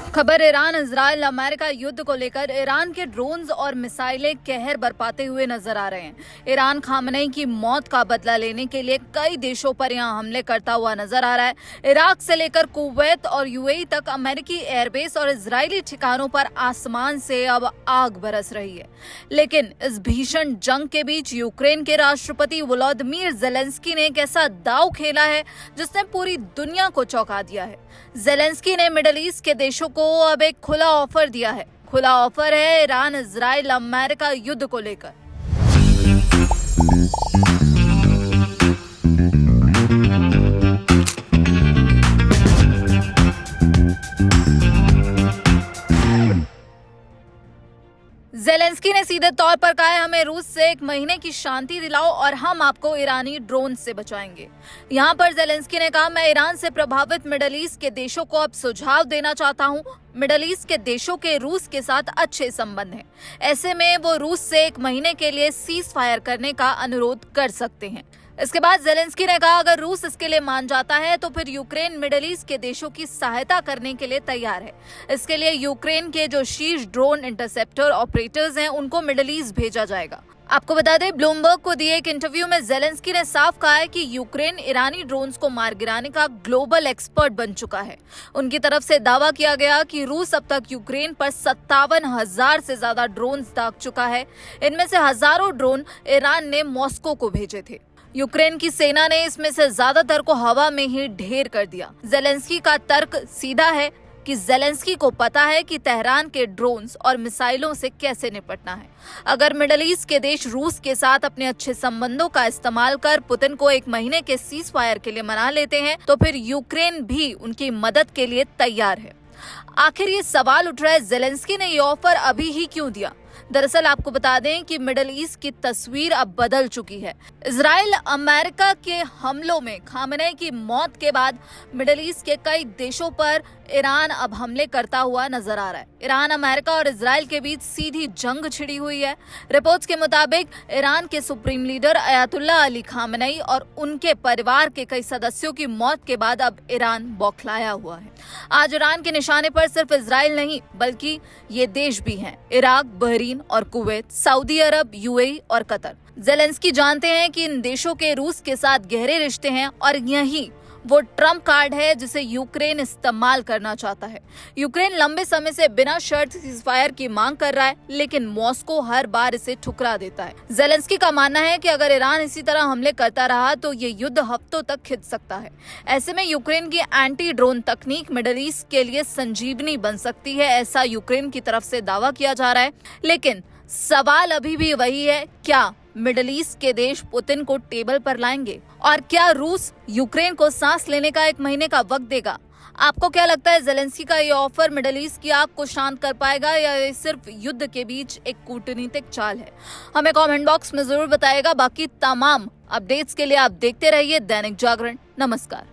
खबर Iran Israel America युद्ध को लेकर ईरान के ड्रोन्स और मिसाइलें कहर बरपाते हुए नजर आ रहे हैं। ईरान खामनेई की मौत का बदला लेने के लिए कई देशों पर यहां हमले करता हुआ नजर आ रहा है। इराक से लेकर कुवैत और यूएई तक अमेरिकी एयरबेस और इजरायली ठिकानों पर आसमान से अब आग बरस रही है। लेकिन इस भीषण जंग के बीच यूक्रेन के राष्ट्रपति वोलोदिमीर ज़ेलेंस्की ने एक ऐसा दांव खेला है जिसने पूरी दुनिया को चौंका दिया है। ज़ेलेंस्की ने मिडिल ईस्ट के देशों को अब एक खुला ऑफर दिया है। खुला ऑफर है ईरान इजराइल अमेरिका युद्ध को लेकर। ज़ेलेंस्की ने सीधे तौर पर कहा है, हमें रूस से 1 महीने की शांति दिलाओ और हम आपको ईरानी ड्रोन से बचाएंगे। यहाँ पर ज़ेलेंस्की ने कहा, मैं ईरान से प्रभावित मिडिल ईस्ट के देशों को अब सुझाव देना चाहता हूँ। मिडिल ईस्ट के देशों के रूस के साथ अच्छे संबंध हैं। ऐसे में वो रूस से 1 महीने के लिए सीज फायर करने का अनुरोध कर सकते हैं। इसके बाद ज़ेलेंस्की ने कहा, अगर रूस इसके लिए मान जाता है तो फिर यूक्रेन मिडिल ईस्ट के देशों की सहायता करने के लिए तैयार है। इसके लिए यूक्रेन के जो शीर्ष ड्रोन इंटरसेप्टर ऑपरेटर्स हैं उनको मिडिल ईस्ट भेजा जाएगा। आपको बता दें, ब्लूमबर्ग को दिए एक इंटरव्यू में ज़ेलेंस्की ने साफ कहा है कि यूक्रेन ईरानी ड्रोन्स को मार गिराने का ग्लोबल एक्सपर्ट बन चुका है। उनकी तरफ से दावा किया गया कि रूस अब तक यूक्रेन पर 57,000 से ज्यादा ड्रोन्स दाग चुका है। इनमें से हजारों ड्रोन ईरान ने मॉस्को को भेजे थे। यूक्रेन की सेना ने इसमें से ज्यादातर को हवा में ही ढेर कर दिया। ज़ेलेंस्की का तर्क सीधा है कि ज़ेलेंस्की को पता है कि तेहरान के ड्रोन्स और मिसाइलों से कैसे निपटना है। अगर मिडिल ईस्ट के देश रूस के साथ अपने अच्छे संबंधों का इस्तेमाल कर पुतिन को 1 महीने के सीज फायर के लिए मना लेते हैं तो फिर यूक्रेन भी उनकी मदद के लिए तैयार है। आखिर ये सवाल उठ रहा है, ज़ेलेंस्की ने ये ऑफर अभी ही क्यों दिया? दरअसल आपको बता दें कि मिडिल ईस्ट की तस्वीर अब बदल चुकी है। इजराइल अमेरिका के हमलों में खामनेई की मौत के बाद मिडिल ईस्ट के कई देशों पर ईरान अब हमले करता हुआ नजर आ रहा है। ईरान, अमेरिका और इजराइल के बीच सीधी जंग छिड़ी हुई है। रिपोर्ट्स के मुताबिक ईरान के supreme leader Ayatollah Ali Khamenei और उनके परिवार के कई सदस्यों की मौत के बाद अब ईरान बौखलाया हुआ है। आज ईरान के निशाने पर सिर्फ इजराइल नहीं बल्कि ये देश भी हैं, इराक, बहरीन और कुवैत, सऊदी अरब, यूएई और कतर। ज़ेलेंस्की जानते हैं कि इन देशों के रूस के साथ गहरे रिश्ते हैं और यही वो ट्रम्प कार्ड है जिसे यूक्रेन इस्तेमाल करना चाहता है। यूक्रेन लंबे समय से बिना शर्त सीजफायर की मांग कर रहा है, लेकिन मॉस्को हर बार इसे ठुकरा देता है। ज़ेलेंस्की का मानना है कि अगर ईरान इसी तरह हमले करता रहा तो ये युद्ध हफ्तों तक खिंच सकता है। ऐसे में यूक्रेन की एंटी ड्रोन तकनीक मिडिल ईस्ट के लिए संजीवनी बन सकती है, ऐसा यूक्रेन की तरफ से दावा किया जा रहा है। लेकिन सवाल अभी भी वही है, क्या मिडिल ईस्ट के देश पुतिन को टेबल पर लाएंगे? और क्या रूस यूक्रेन को सांस लेने का 1 महीने का वक्त देगा? आपको क्या लगता है, ज़ेलेंस्की का ये ऑफर मिडिल ईस्ट की आग को शांत कर पाएगा या ये सिर्फ युद्ध के बीच एक कूटनीतिक चाल है? हमें कमेंट बॉक्स में जरूर बताइएगा। बाकी तमाम अपडेट्स के लिए आप देखते रहिए दैनिक जागरण। नमस्कार।